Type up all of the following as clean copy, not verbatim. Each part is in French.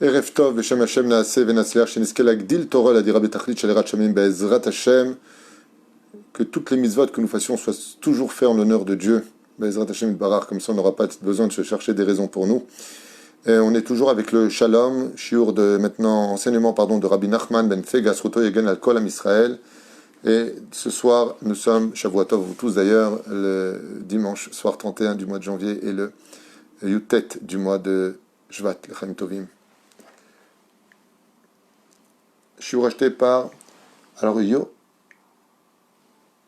Erev Tov, Beshem Hashem Naaseh Venasler, Shenizke Lagdil Torah, la dira Betachlit, Shalerat Shamim, Be'ezrat Hashem, que toutes les mitzvot que nous fassions soient toujours faites en l'honneur de Dieu. Be'ezrat Hashem Barar, comme ça on n'aura pas besoin de se chercher des raisons pour nous. Et on est toujours avec le Shalom, shiur de maintenant, enseignement de Rabbi Nachman ben Fega, Sruto Yegen al Kol Am Israël. Et ce soir, nous sommes, Shavuotov, vous tous d'ailleurs, le dimanche soir 31 du mois de janvier et le Yutet du mois de Shvat, le Chaim Tovim. Shiur acheté par, alors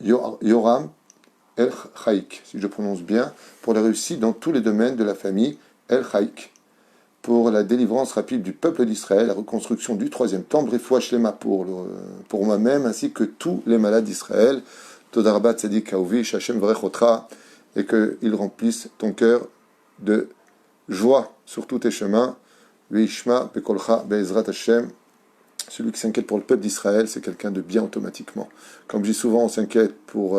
Yoram El Chaik, si je prononce bien, pour la réussite dans tous les domaines de la famille El Chaik, pour la délivrance rapide du peuple d'Israël, la reconstruction du troisième temple, Refoua Shlema pour moi-même, ainsi que tous les malades d'Israël, Todarbat Tzadik Aouvi, Shachem Vrechotra, et qu'il remplisse ton cœur de joie sur tous tes chemins, Veishma Bekolcha Be'ezrat Hashem. Celui qui s'inquiète pour le peuple d'Israël, c'est quelqu'un de bien automatiquement. Comme je dis souvent, on s'inquiète pour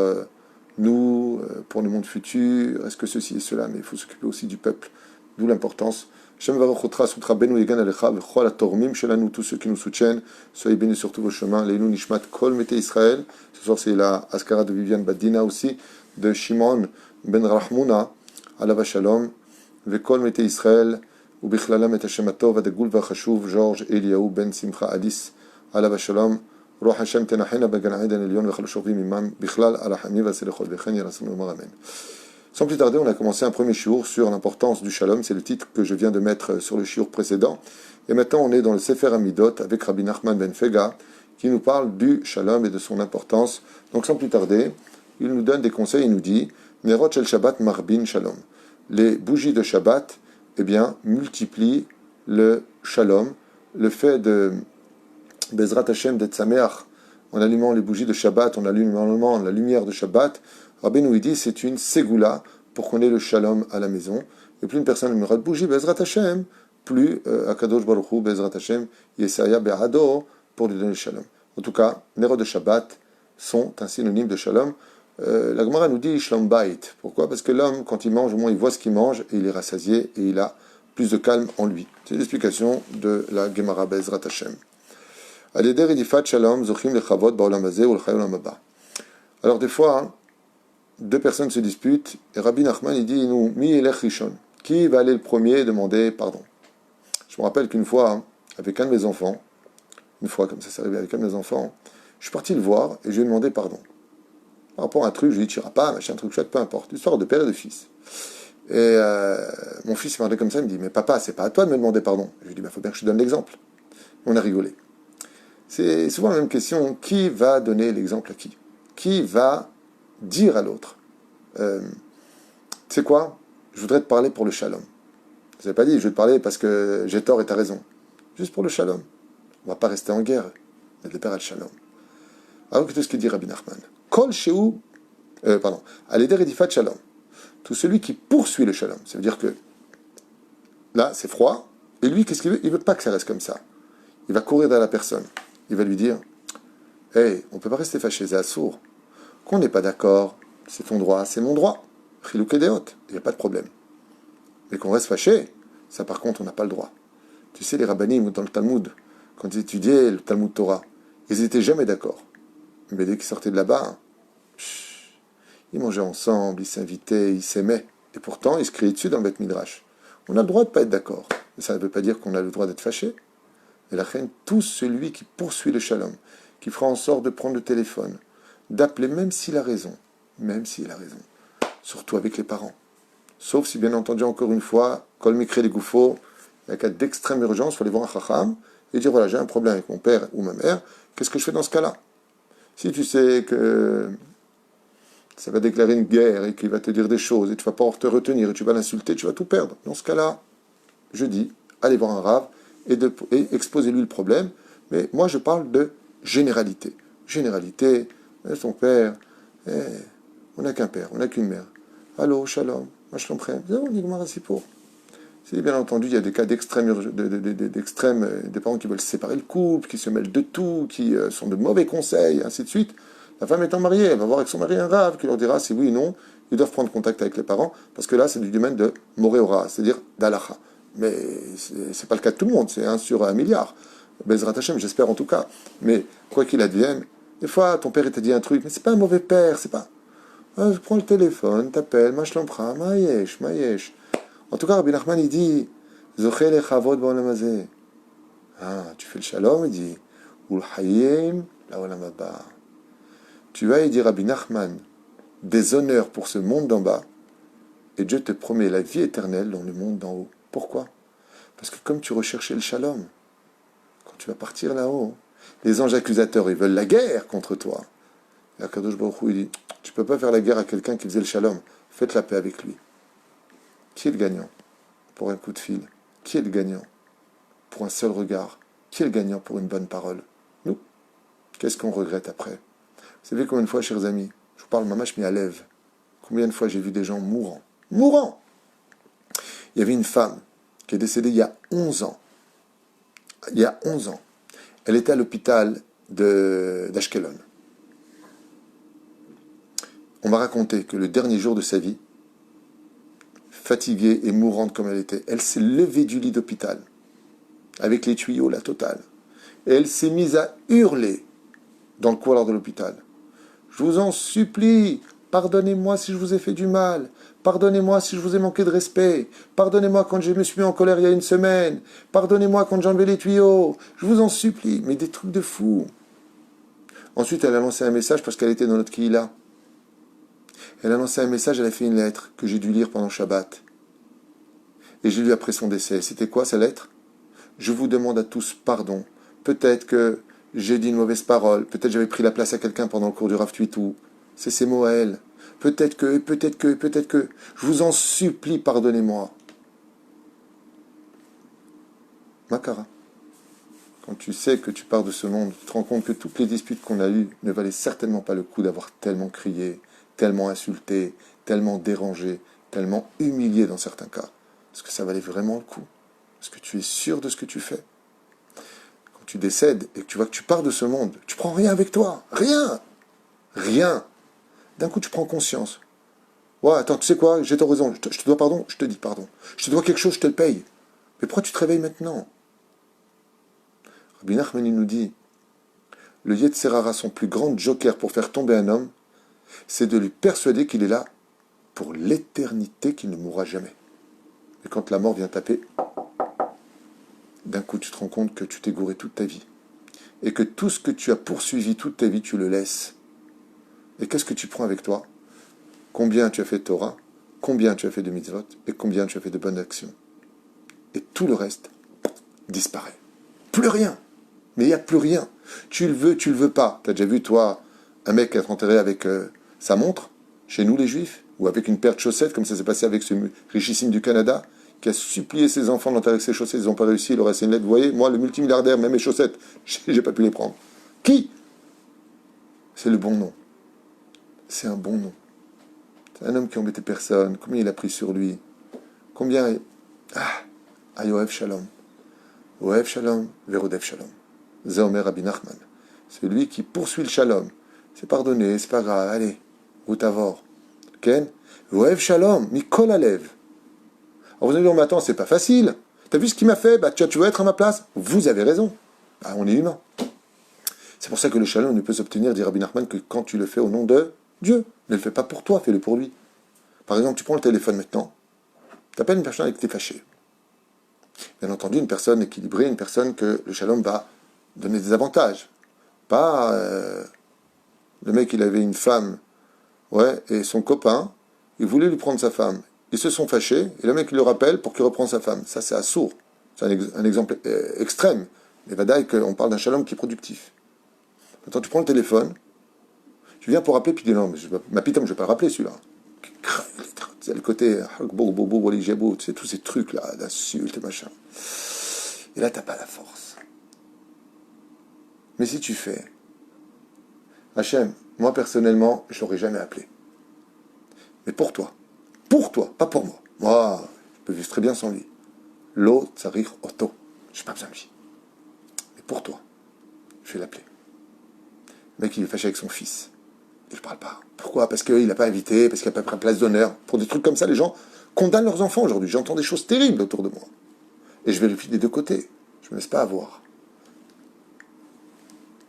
nous, pour le monde futur, est-ce que ceci et cela, mais il faut s'occuper aussi du peuple, d'où l'importance. Shem Varochotra Sutra Benu Yegan Alecha V'chol HaTormim Shelanu, tous ceux qui nous soutiennent, soyez bénis sur tous vos chemins. Leinu Nishmat Kol Mete Israël. Ce soir, c'est la Askara de Viviane Badina aussi, de Shimon Ben Rahmouna, Alav Shalom, V'kol Mete Israël. ובכללם את השם הטוב, הדגול והחשוב, ג'ורג' אליהו בן שמחה אליס, עליו השלום, רוח השם תנחנה בגן עדן עליון וחלושבים עמם, בכלל על החמי והסליחות, וכן ירסנו לומר אמן. Sans plus tarder, on a commencé un premier shiur sur l'importance du shalom, c'est le titre que je viens de mettre sur le shiur précédent, et maintenant on est dans le Sefer Amidot avec Rabbi Nachman ben Fega, qui nous parle du shalom et de son importance. Donc sans plus tarder, il nous donne des conseils, il nous dit, Nerot shel Shabbat marbin shalom. Les bougies de Shabbat, eh bien, multiplie le shalom, le fait de Bezrat Hashem d'être Sameach, en allumant les bougies de Shabbat, en allumant la lumière de Shabbat. Rabbi nous dit c'est une ségoula pour qu'on ait le shalom à la maison. Et plus une personne allumera de bougie, Bezrat Hashem, plus Akadosh Baruch Hu, Bezrat Hashem, Yesaya Be'ado, pour lui donner le shalom. En tout cas, les rois de Shabbat sont un synonyme de shalom. La Gemara nous dit Shalom Bait. Pourquoi? Parce que l'homme, quand il mange, au moins il voit ce qu'il mange et il est rassasié et il a plus de calme en lui. C'est l'explication de la Gemara Bezrat Hashem. Alors des fois, deux personnes se disputent et Rabbi Nachman il dit nous mi elech rishon. Qui va aller le premier et demander pardon? Je me rappelle qu'une fois, avec un de mes enfants, une fois comme ça s'est arrivé avec un de mes enfants, je suis parti le voir et je lui ai demandé pardon. Par rapport à un truc, je lui ai dit, tu iras pas, machin, un truc chouette, peu importe. Histoire de père et de fils. Et mon fils m'a regardé comme ça, il me dit, mais papa, c'est pas à toi de me demander pardon. Je lui ai dit, faut bien que je te donne l'exemple. On a rigolé. C'est souvent la même question, qui va donner l'exemple à qui? Qui va dire à l'autre, tu sais quoi, je voudrais te parler pour le shalom. Je n'ai pas dit, je vais te parler parce que j'ai tort et tu as raison. Juste pour le shalom. On ne va pas rester en guerre. On est le père al shalom. Alors que tout ce que dit Rabbi Nachman. Kol Sheu, Aleder Edifat Shalom. Tout celui qui poursuit le Shalom. Ça veut dire que là, c'est froid. Et lui, qu'est-ce qu'il veut? Il ne veut pas que ça reste comme ça. Il va courir derrière la personne. Il va lui dire hey, on ne peut pas rester fâché, c'est assourd. Qu'on n'est pas d'accord, c'est ton droit, c'est mon droit. Chiluk Edeot, il n'y a pas de problème. Mais qu'on reste fâché, ça par contre, on n'a pas le droit. Tu sais, les rabbinim dans le Talmud, quand ils étudiaient le Talmud Torah, ils n'étaient jamais d'accord. Mais dès qu'ils sortaient de là-bas, ils mangeaient ensemble, ils s'invitaient, ils s'aimaient. Et pourtant, ils se criaient dessus dans le Beth Midrash. On a le droit de ne pas être d'accord. Mais ça ne veut pas dire qu'on a le droit d'être fâché. Et la reine, tout celui qui poursuit le shalom, qui fera en sorte de prendre le téléphone, d'appeler même s'il a raison, surtout avec les parents. Sauf si, bien entendu, encore une fois, kol mikre les goufos, il y a un cas d'extrême urgence, il faut aller voir un chacham et dire, voilà, j'ai un problème avec mon père ou ma mère, qu'est-ce que je fais dans ce cas-là? Si tu sais que ça va déclarer une guerre et qu'il va te dire des choses et tu ne vas pas te retenir et tu vas l'insulter, tu vas tout perdre. Dans ce cas-là, je dis, allez voir un rave et exposez-lui le problème. Mais moi, je parle de généralité. Généralité, son père, on n'a qu'un père, on n'a qu'une mère. Allô, shalom, moi je comprends. On dit pour. Si bien entendu, il y a des cas d'extrême, des parents qui veulent séparer le couple, qui se mêlent de tout, qui sont de mauvais conseils, ainsi de suite. La femme étant mariée, elle va voir avec son mari un rave qui leur dira si oui ou non, ils doivent prendre contact avec les parents, parce que là, c'est du domaine de Moréora, c'est-à-dire d'Alacha. Mais c'est pas le cas de tout le monde, c'est 1 sur 1 milliard. Bezrat Hashem, j'espère en tout cas. Mais quoi qu'il advienne, des fois, ton père il t'a dit un truc, mais c'est pas un mauvais père, c'est pas. Ah, je prends le téléphone, t'appelles, machlompra, mayesh, mayesh. En tout cas, Rabbi Nachman, il dit, Zoché le chavod ba'olam hazeh. Ah, tu fais le shalom, il dit, Ul hayim la'olam haba. Tu vas, il dit Rabbi Nachman, des honneurs pour ce monde d'en bas, et Dieu te promet la vie éternelle dans le monde d'en haut. Pourquoi? Parce que comme tu recherchais le shalom, quand tu vas partir là-haut, les anges accusateurs, ils veulent la guerre contre toi. Et Akadosh Baruch Hu, il dit, tu ne peux pas faire la guerre à quelqu'un qui faisait le shalom. Faites la paix avec lui. Qui est le gagnant pour un coup de fil? Qui est le gagnant pour un seul regard? Qui est le gagnant pour une bonne parole? Nous. Qu'est-ce qu'on regrette après? Vous savez combien de fois, chers amis, je vous parle mamash mi à lève, combien de fois j'ai vu des gens mourants? Mourants! Il y avait une femme qui est décédée il y a 11 ans. Il y a 11 ans. Elle était à l'hôpital d'Ashkelon. On m'a raconté que le dernier jour de sa vie, fatiguée et mourante comme elle était, elle s'est levée du lit d'hôpital, avec les tuyaux, la totale. Et elle s'est mise à hurler dans le couloir de l'hôpital. Je vous en supplie, pardonnez-moi si je vous ai fait du mal. Pardonnez-moi si je vous ai manqué de respect. Pardonnez-moi quand je me suis mis en colère il y a une semaine. Pardonnez-moi quand j'ai enlevé les tuyaux. Je vous en supplie. Mais des trucs de fou. Ensuite, elle a lancé un message parce qu'elle était dans notre Kihila. Elle a lancé un message, elle a fait une lettre que j'ai dû lire pendant Shabbat. Et j'ai lu après son décès. C'était quoi sa lettre? Je vous demande à tous pardon. Peut-être que j'ai dit une mauvaise parole. Peut-être j'avais pris la place à quelqu'un pendant le cours du Rav Tuitou. C'est ses mots à elle. Peut-être que. Je vous en supplie, pardonnez-moi. Makara. Quand tu sais que tu pars de ce monde, tu te rends compte que toutes les disputes qu'on a eues ne valaient certainement pas le coup d'avoir tellement crié, tellement insulté, tellement dérangé, tellement humilié dans certains cas. Est-ce que ça valait vraiment le coup? Est-ce que tu es sûr de ce que tu fais? Quand tu décèdes et que tu vois que tu pars de ce monde, tu prends rien avec toi. Rien. Rien. D'un coup, tu prends conscience. Ouais, attends, tu sais quoi? J'ai raison. Je te dois pardon. Je te dis pardon. Je te dois quelque chose, je te le paye. Mais pourquoi tu te réveilles maintenant? Rabbi Nachman nous dit, le Yetzer Hara, son plus grand joker pour faire tomber un homme, c'est de lui persuader qu'il est là pour l'éternité, qu'il ne mourra jamais. Et quand la mort vient taper, d'un coup tu te rends compte que tu t'es gouré toute ta vie. Et que tout ce que tu as poursuivi toute ta vie, tu le laisses. Et qu'est-ce que tu prends avec toi? Combien tu as fait de Torah, combien tu as fait de mitzvot, et combien tu as fait de bonnes actions. Et tout le reste disparaît. Plus rien. Mais il n'y a plus rien. Tu le veux pas. Tu as déjà vu, toi, un mec être enterré avec sa montre, chez nous les Juifs, ou avec une paire de chaussettes, comme ça s'est passé avec ce richissime du Canada, qui a supplié ses enfants d'enterrer avec ses chaussettes, ils n'ont pas réussi, il leur a laissé une lettre. Vous voyez, moi, le multimilliardaire, même mes chaussettes, j'ai pas pu les prendre. Qui? C'est le bon nom. C'est un bon nom. C'est un homme qui embêtait personne. Combien il a pris sur lui? Combien... Ah, Yoev Shalom. Yoev Shalom, Verodev Shalom. Zaomer Rabbi Nachman. Celui qui poursuit le Shalom. C'est pardonné, c'est pas grave. Allez, Routavor. Ken? Yoev Shalom, Mikol Alev. Alors vous allez dire, mais attends, c'est pas facile. T'as vu ce qu'il m'a fait? Bah, tu veux être à ma place? Vous avez raison. Bah, on est humain. C'est pour ça que le Shalom ne peut s'obtenir, dit Rabbi Nachman, que quand tu le fais au nom de Dieu. Ne le fais pas pour toi, fais-le pour lui. Par exemple, tu prends le téléphone maintenant. T'appelles une personne avec qui t'es fâché. Bien entendu, une personne équilibrée, une personne que le Shalom va donner des avantages. Pas le mec, il avait une femme, ouais, et son copain, il voulait lui prendre sa femme. Ils se sont fâchés, et le mec, il le rappelle pour qu'il reprenne sa femme. Ça, c'est assourd. C'est un exemple extrême. Mais vadaï, on parle d'un Shalom qui est productif. Maintenant, tu prends le téléphone, tu viens pour rappeler, puis tu dis non, mais ma pitam, je ne vais pas le rappeler celui-là. C'est le côté, tu sais, tous ces trucs-là, d'insultes et machin. Et là, tu n'as pas la force. Mais si tu fais, Hachem, moi personnellement, je l'aurais jamais appelé. Mais pour toi, pas pour moi. Moi, je peux vivre très bien sans lui. Lo tsarich oto, je n'ai pas besoin de lui. Mais pour toi, je vais l'appeler. Le mec, il est fâché avec son fils. Il ne parle pas. Pourquoi? Parce qu'il n'a pas invité, parce qu'il n'a pas pris place d'honneur. Pour des trucs comme ça, les gens condamnent leurs enfants aujourd'hui. J'entends des choses terribles autour de moi. Et je vérifie des deux côtés. Je ne me laisse pas avoir.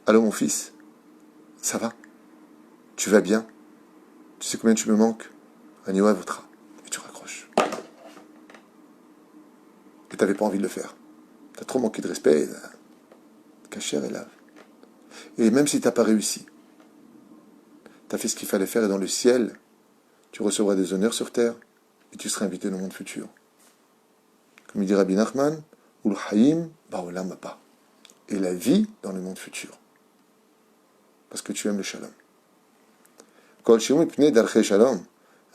Allô mon fils, ça va? Tu vas bien? Tu sais combien tu me manques? Aniwa Votra. Et tu raccroches. Et tu n'avais pas envie de le faire. Tu as trop manqué de respect. Cacher et lave. Et même si tu n'as pas réussi, tu as fait ce qu'il fallait faire et dans le ciel, tu recevras des honneurs sur terre et tu seras invité dans le monde futur. Comme il dit Rabbi Nachman, Ul Hayim Ba'olam Haba. Et la vie dans le monde futur. Parce que tu aimes le shalom. Kol Shimon Pnei Darchei Shalom,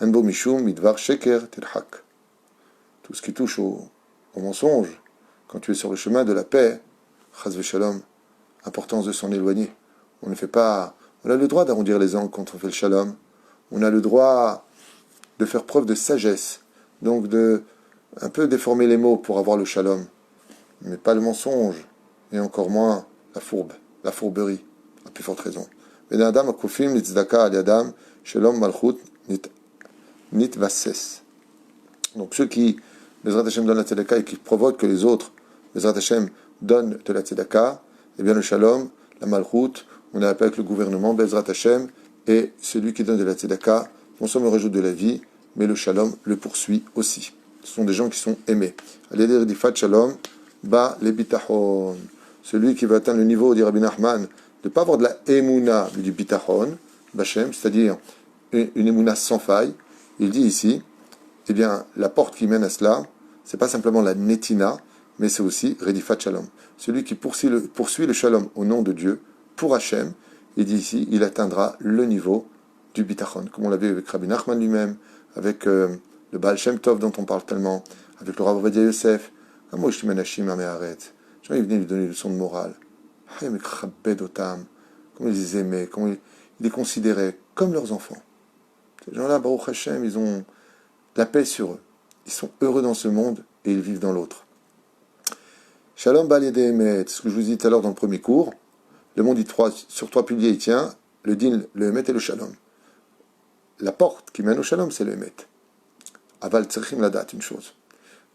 Enbo Mishum Midvar Sheker Tirhak. Tout ce qui touche au mensonge, quand tu es sur le chemin de la paix, Chaz Shalom, importance de s'en éloigner. On ne fait pas. On a le droit d'arrondir les angles quand on fait le shalom. On a le droit de faire preuve de sagesse. Donc de un peu déformer les mots pour avoir le shalom. Mais pas le mensonge. Et encore moins la fourbe, la fourberie. À plus forte raison. Mais Adam akufim nitzdaka al yadam shalom malchut nit vasses. Donc ceux qui, Bezrat Hashem, donnent la tzedaka et qui provoquent que les autres, Bezrat Hashem, donnent de la tzedaka, eh bien le shalom, la malchut, on a appelé avec le gouvernement, Bezrat Hashem, et celui qui donne de la tzedaka, non seulement rajoute de la vie, mais le shalom le poursuit aussi. Ce sont des gens qui sont aimés. Al-Yadir Difat Shalom, Ba le Bitachon. Celui qui va atteindre le niveau, dit Rabbi Nachman, de ne pas avoir de la Emouna, mais du Bitachon, Bachem, c'est-à-dire une Emouna sans faille. Il dit ici, eh bien, la porte qui mène à cela, c'est pas simplement la Netina, mais c'est aussi Redifat Shalom. Celui qui poursuit le Shalom au nom de Dieu, pour Hachem, il dit ici, il atteindra le niveau du Bitachon, comme on l'a vu avec Rabbi Nachman lui-même, avec le Baal Shem Tov dont on parle tellement, avec le Rav Ovadia Yosef, comment je Menachim Améharet. Les gens, ils venaient lui donner une leçon de morale. Comment ils les aimaient, comment ils les considéraient comme leurs enfants. Ces gens-là, Baruch Hashem, ils ont la paix sur eux. Ils sont heureux dans ce monde et ils vivent dans l'autre. Shalom Bal Yedei Emet, ce que je vous dis tout à l'heure dans le premier cours, le monde sur trois piliers il tient, le din, le Emet et le Shalom. La porte qui mène au Shalom, c'est le Emet. Aval Tzrichim la date, une chose.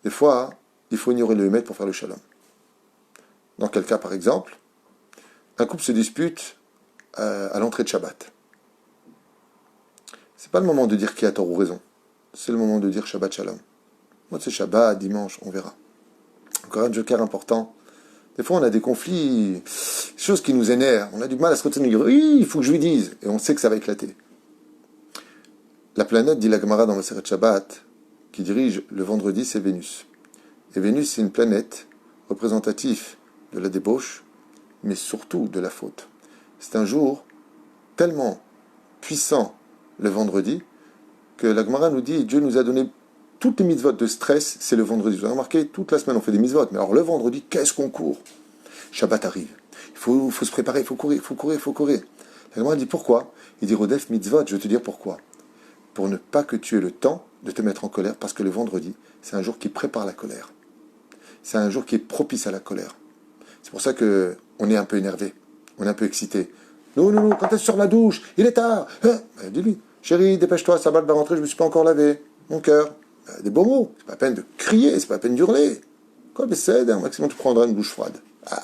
Des fois, il faut ignorer le Emet pour faire le Shalom. Dans quel cas, par exemple, un couple se dispute à l'entrée de Shabbat. C'est pas le moment de dire qui a tort ou raison. C'est le moment de dire Shabbat Shalom. Moi, c'est Shabbat, dimanche, on verra. Encore un joker important. Des fois, on a des conflits, choses qui nous énervent. On a du mal à se retenir. Oui, il faut que je lui dise. Et on sait que ça va éclater. La planète, dit la Gemara dans Maseret Shabbat, qui dirige le vendredi, c'est Vénus. Et Vénus, c'est une planète représentative de la débauche, mais surtout de la faute. C'est un jour tellement puissant, le vendredi, que la Gemara nous dit, Dieu nous a donné toutes les mitzvot de stress, c'est le vendredi. Vous avez remarqué, toute la semaine on fait des mitzvot, mais alors le vendredi, qu'est-ce qu'on court? Shabbat arrive. Il faut se préparer, il faut courir. La Gemara dit pourquoi? Il dit Rodef mitzvot, je vais te dire pourquoi. Pour ne pas que tu aies le temps de te mettre en colère, parce que le vendredi, c'est un jour qui prépare la colère. C'est un jour qui est propice à la colère. C'est pour ça qu'on est un peu énervé, on est un peu excité. Non, quand t'es sur la douche, il est tard. Dis-lui, chérie, dépêche-toi, Sabbat va rentrer, je ne me suis pas encore lavé. Mon cœur. Des beaux mots, c'est pas la peine de crier, c'est pas la peine d'hurler. Quoi, mais c'est, maximum tu prendras une douche froide.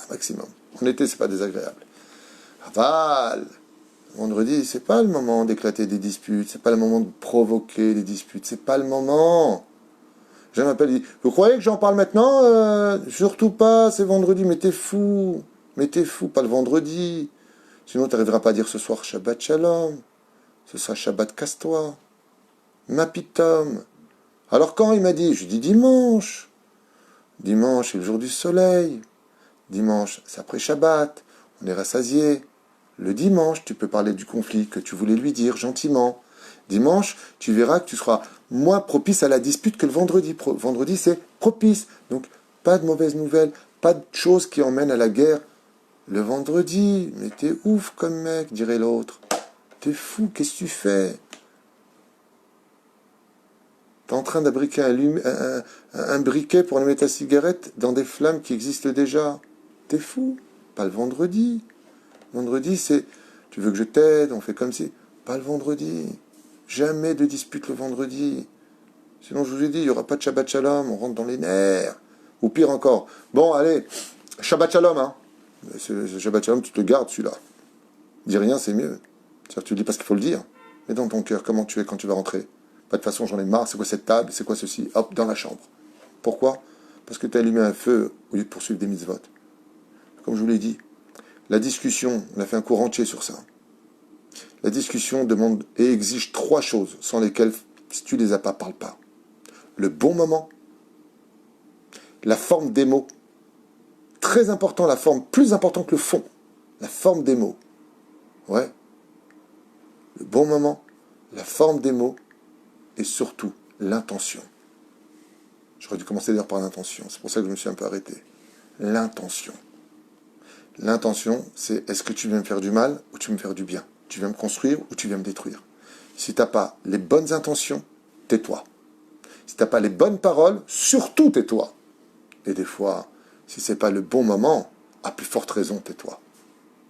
Maximum. En été, c'est pas désagréable. Aval. Vendredi, c'est pas le moment d'éclater des disputes, c'est pas le moment de provoquer des disputes, c'est pas le moment. Je m'appelle, dit, vous croyez que j'en parle maintenant? Surtout pas, c'est vendredi, mais t'es fou, pas le vendredi. Sinon, tu n'arriveras pas à dire ce soir Shabbat Shalom, ce sera Shabbat casse-toi, ma pitom. Alors quand il m'a dit, je dis dimanche. Dimanche, c'est le jour du soleil. Dimanche, c'est après Shabbat, on est rassasié. Le dimanche, tu peux parler du conflit que tu voulais lui dire gentiment. Dimanche, tu verras que tu seras moins propice à la dispute que le vendredi. Vendredi, c'est propice. Donc, pas de mauvaises nouvelles, pas de choses qui emmènent à la guerre. Le vendredi, mais t'es ouf comme mec, dirait l'autre. T'es fou, qu'est-ce que tu fais? T'es en train d'abriquer un briquet pour allumer ta cigarette dans des flammes qui existent déjà. T'es fou. Pas le vendredi. Vendredi, c'est, tu veux que je t'aide, on fait comme si. Pas le vendredi. Jamais de dispute le vendredi. Sinon, je vous ai dit, il n'y aura pas de Shabbat Shalom, on rentre dans les nerfs. Ou pire encore, bon, allez, Shabbat Shalom, hein. Ce Shabbat Shalom, tu te gardes celui-là. Dis rien, c'est mieux. C'est-à-dire, tu le dis parce qu'il faut le dire. Mais dans ton cœur, comment tu es quand tu vas rentrer? Pas de toute façon, j'en ai marre, c'est quoi cette table, c'est quoi ceci? Hop, dans la chambre. Pourquoi? Parce que tu as allumé un feu au lieu de poursuivre des mitzvot. Comme je vous l'ai dit, la discussion, on a fait un cours entier sur ça. La discussion demande et exige 3 choses sans lesquelles, si tu les as pas, parle pas. Le bon moment, la forme des mots, très important la forme, plus important que le fond, la forme des mots. Ouais. Le bon moment, la forme des mots et surtout l'intention. J'aurais dû commencer d'ailleurs par l'intention, c'est pour ça que je me suis un peu arrêté. L'intention. L'intention, c'est est-ce que tu viens me faire du mal ou tu veux me faire du bien? Tu viens me construire ou tu viens me détruire? Si tu n'as pas les bonnes intentions, tais-toi. Si tu n'as pas les bonnes paroles, surtout tais-toi. Et des fois, si c'est pas le bon moment, à plus forte raison, tais-toi.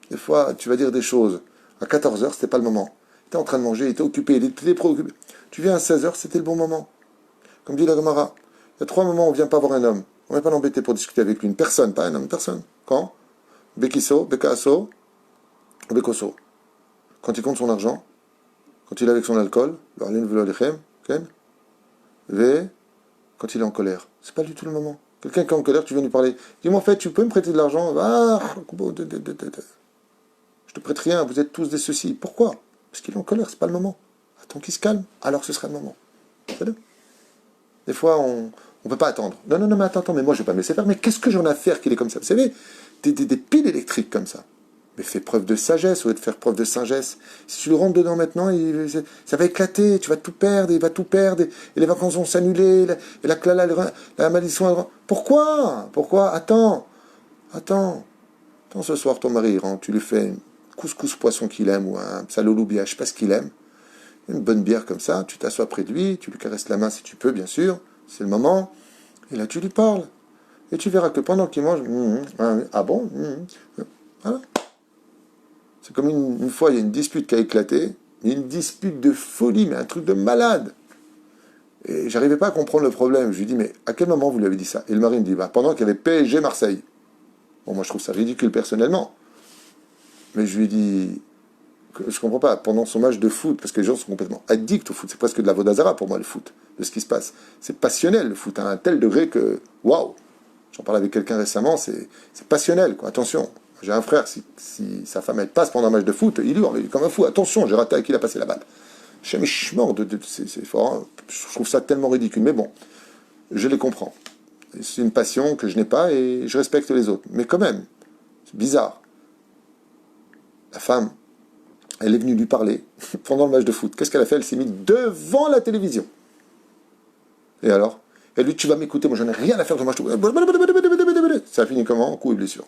Des fois, tu vas dire des choses. À 14h, c'était pas le moment. Tu es en train de manger, tu es occupé, tu es préoccupé. Tu viens à 16h, c'était le bon moment. Comme dit la Gemara, il y a 3 moments où on ne vient pas voir un homme. On ne vient pas l'embêter pour discuter avec lui. Une personne, pas un homme, une personne. Quand? Bekiso, Bekaso, Bekoso. Quand il compte son argent, quand il est avec son alcool, quand il est en colère. C'est pas du tout le moment. Quelqu'un qui est en colère, tu viens lui parler. Dis-moi en fait, tu peux me prêter de l'argent? Je te prête rien, vous êtes tous des ceci. Pourquoi? Parce qu'il est en colère, c'est pas le moment. Attends qu'il se calme, alors ce sera le moment. C'est-à-dire, des fois, on ne peut pas attendre. Non, mais attends, mais moi je vais pas me laisser faire. Mais qu'est-ce que j'en ai à faire qu'il est comme ça? Vous savez, des piles électriques comme ça. Mais fais preuve de sagesse au lieu de faire preuve de sagesse. Si tu le rentres dedans maintenant, ça va éclater, tu vas tout perdre, il va tout perdre, et les vacances vont s'annuler, et la malédiction... Pourquoi? Attends, ce soir, ton mari rentre, tu lui fais une couscous poisson qu'il aime, ou un saloubia, je sais pas ce qu'il aime, une bonne bière comme ça, tu t'assois près de lui, tu lui caresses la main si tu peux, bien sûr, c'est le moment, et là tu lui parles. Et tu verras que pendant qu'il mange, ah bon, voilà. C'est comme une fois, il y a une dispute qui a éclaté, une dispute de folie, mais un truc de malade. Et j'arrivais pas à comprendre le problème. Je lui dis, mais à quel moment vous lui avez dit ça? Et le mari me dit, pendant qu'il y avait PSG Marseille. Bon, moi je trouve ça ridicule personnellement. Mais je lui dis, je comprends pas, pendant son match de foot, parce que les gens sont complètement addicts au foot, c'est presque de la vodazara pour moi le foot, de ce qui se passe. C'est passionnel le foot, à un tel degré que, waouh! J'en parlais avec quelqu'un récemment, c'est passionnel, quoi. Attention. J'ai un frère, si sa femme elle passe pendant un match de foot, il hurle, il est comme un fou. Attention, j'ai raté à qui il a passé la balle. Je suis mort c'est fort. Hein. Je trouve ça tellement ridicule. Mais bon, je les comprends. C'est une passion que je n'ai pas et je respecte les autres. Mais quand même, c'est bizarre. La femme, elle est venue lui parler pendant le match de foot. Qu'est-ce qu'elle a fait? Elle s'est mise devant la télévision. Et alors? Elle lui dit, tu vas m'écouter, moi j'en ai rien à faire de match de foot. Ça a fini comment? Coup et blessure.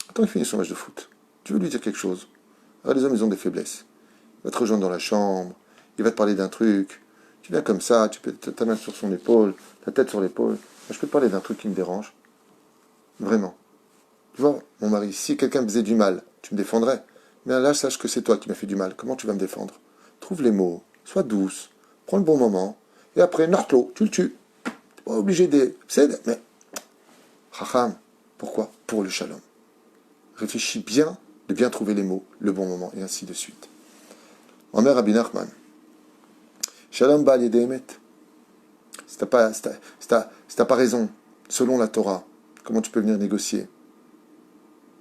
Attends, il finit son match de foot. Tu veux lui dire quelque chose? Alors, les hommes, ils ont des faiblesses. Il va te rejoindre dans la chambre, il va te parler d'un truc. Tu viens comme ça, tu peux ta main sur son épaule, ta tête sur l'épaule. Je peux te parler d'un truc qui me dérange. Vraiment. Tu vois, mon mari, si quelqu'un me faisait du mal, tu me défendrais. Mais là, sache que c'est toi qui m'as fait du mal. Comment tu vas me défendre? Trouve les mots, sois douce, prends le bon moment, et après, narclo, tu le tues. T'es pas obligé de... Mais... Chacham, pourquoi? Pour le shalom. Réfléchis bien, de bien trouver les mots, le bon moment, et ainsi de suite. Omer Rabbi Nachman, Shalom Ba'al Yedei Emet. Si t'as pas raison, selon la Torah, comment tu peux venir négocier?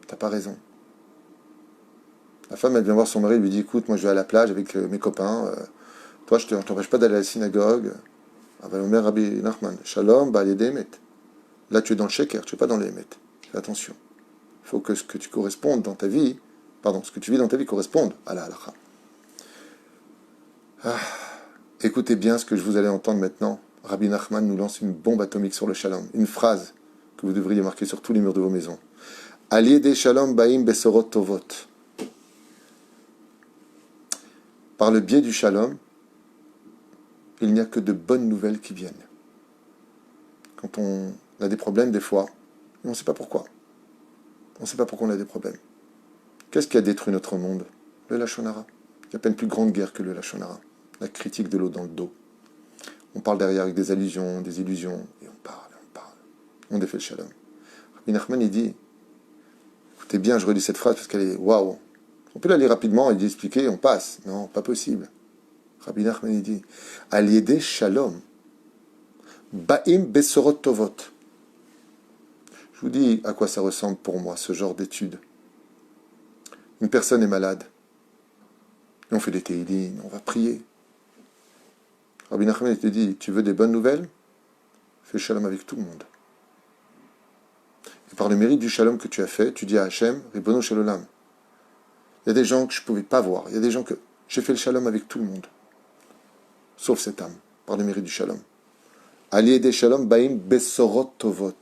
T'as pas raison. La femme, elle vient voir son mari, elle lui dit, écoute, moi je vais à la plage avec mes copains, toi je ne t'empêche pas d'aller à la synagogue. Omer Rabbi Nachman, Shalom Ba'al Yedei Emet. Là tu es dans le sheker, tu n'es pas dans les Emet. Fais attention. Il faut que ce que tu correspondes dans ta vie, ce que tu vis dans ta vie corresponde à la halakha. Écoutez bien ce que je vous allez entendre maintenant. Rabbi Nachman nous lance une bombe atomique sur le shalom. Une phrase que vous devriez marquer sur tous les murs de vos maisons. Al yedei shalom ba'im besorot tovot. Par le biais du shalom, il n'y a que de bonnes nouvelles qui viennent. Quand on a des problèmes des fois, on ne sait pas pourquoi. On ne sait pas pourquoi on a des problèmes. Qu'est-ce qui a détruit notre monde? Le lashon hara. Il n'y a pas une plus grande guerre que le lashon hara. La critique de l'eau dans le dos. On parle derrière avec des allusions, des illusions, et on parle. on défait le shalom. Rabbi Nachman, il dit, écoutez bien, je relis cette phrase parce qu'elle est waouh. On peut la lire rapidement et l'expliquer, on passe. Non, pas possible. Rabbi Nachman, il dit, al yedei shalom, ba'im besorot tovot. Je vous dis à quoi ça ressemble pour moi, ce genre d'étude. Une personne est malade. Et on fait des téhilim, on va prier. Rabbi Nachman, il te dit, tu veux des bonnes nouvelles? Fais shalom avec tout le monde. Et par le mérite du shalom que tu as fait, tu dis à Hachem, Ribono Shalolam. Il y a des gens que je ne pouvais pas voir. Il y a des gens que j'ai fait le shalom avec tout le monde. Sauf cette âme, par le mérite du shalom. Allié des shalom, baim besorot tovot.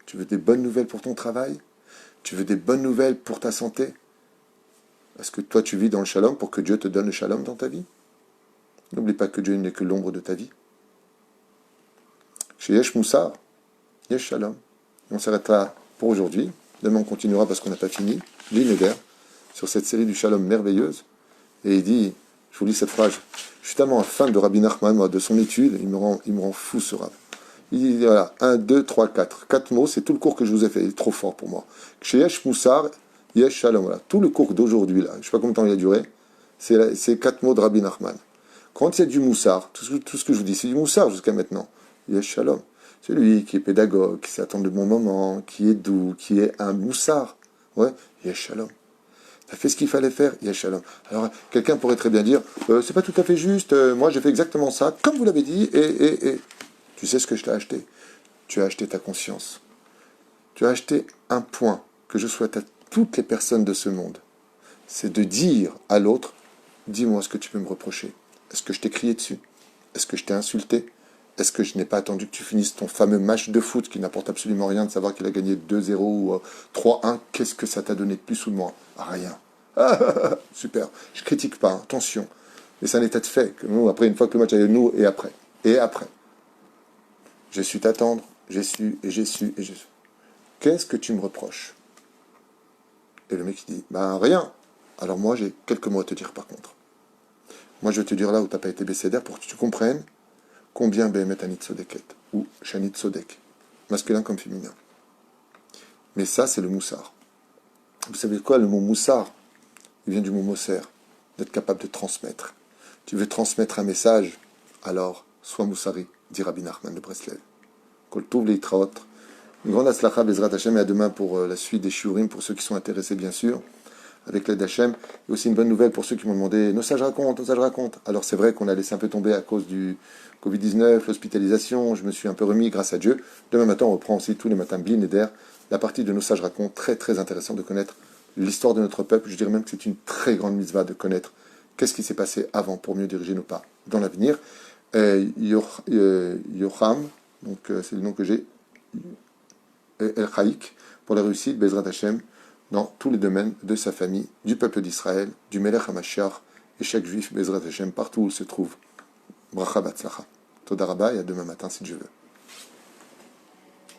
Tu veux des bonnes nouvelles pour ton travail? Tu veux des bonnes nouvelles pour ta santé? Est-ce que toi tu vis dans le shalom pour que Dieu te donne le shalom dans ta vie? N'oublie pas que Dieu n'est que l'ombre de ta vie. Chez Yesh Moussar, Yesh Shalom. On s'arrête là pour aujourd'hui. Demain on continuera parce qu'on n'a pas fini. L'inéder, sur cette série du shalom merveilleuse. Et il dit, je vous lis cette phrase, je suis tellement un fan de Rabbi Nachman, moi, de son étude, il me rend fou ce rab. Il dit, voilà, 1, 2, 3, 4. 4 mots, c'est tout le cours que je vous ai fait. Il est trop fort pour moi. Chez Yesh Moussar, Yesh Shalom. Voilà. Tout le cours d'aujourd'hui, là, je ne sais pas combien de temps il a duré, c'est 4 mots de Rabbi Nachman. Quand il y a du moussar, tout ce que je vous dis, c'est du moussar jusqu'à maintenant. Yesh Shalom. C'est lui qui est pédagogue, qui sait attendre le bon moment, qui est doux, qui est un moussar. Ouais, Yesh Shalom. Tu as fait ce qu'il fallait faire, Yesh Shalom. Alors, quelqu'un pourrait très bien dire, c'est pas tout à fait juste, moi j'ai fait exactement ça, comme vous l'avez dit, et. Tu sais ce que je t'ai acheté? Tu as acheté ta conscience. Tu as acheté un point que je souhaite à toutes les personnes de ce monde. C'est de dire à l'autre, dis-moi ce que tu peux me reprocher. Est-ce que je t'ai crié dessus? Est-ce que je t'ai insulté? Est-ce que je n'ai pas attendu que tu finisses ton fameux match de foot qui n'apporte absolument rien de savoir qu'il a gagné 2-0 ou 3-1? Qu'est-ce que ça t'a donné de plus ou de moins? Rien. Super. Je critique pas, hein. Attention. Mais c'est un état de fait. Que nous, après, une fois que le match a eu nous, et après. Et après. J'ai su t'attendre, j'ai su. Qu'est-ce que tu me reproches? Et le mec il dit, rien. Alors moi j'ai quelques mots à te dire par contre. Moi je vais te dire là où tu n'as pas été bécédaire pour que tu comprennes combien Behemet Anit Sodeket, ou Shanit Sodek, masculin comme féminin. Mais ça c'est le moussard. Vous savez quoi, le mot moussard, il vient du mot moser, d'être capable de transmettre. Tu veux transmettre un message, alors sois moussari, dit Rabbi Nachman de Breslev. Kol Tov Leitraot. Une grande aslacha, Bezrat Hashem, et à demain pour la suite des shiurim, pour ceux qui sont intéressés bien sûr, avec l'aide d'Hachem. Et aussi une bonne nouvelle pour ceux qui m'ont demandé, nos sages racontent. Alors c'est vrai qu'on a laissé un peu tomber à cause du Covid-19, l'hospitalisation, je me suis un peu remis grâce à Dieu. Demain matin, on reprend aussi tous les matins Blin et Der, la partie de nos sages racontent, très très intéressant de connaître l'histoire de notre peuple. Je dirais même que c'est une très grande mitzvah de connaître qu'est-ce qui s'est passé avant pour mieux diriger nos pas dans l'avenir. Yocham, donc c'est le nom que j'ai, El Chaïk, pour la réussite, Bezrat Hashem, dans tous les domaines de sa famille, du peuple d'Israël, du Melech HaMashiach, et chaque juif, Bezrat Hashem, partout où il se trouve. Bracha Batzlacha. Toda Rabba, et à demain matin si Dieu veut.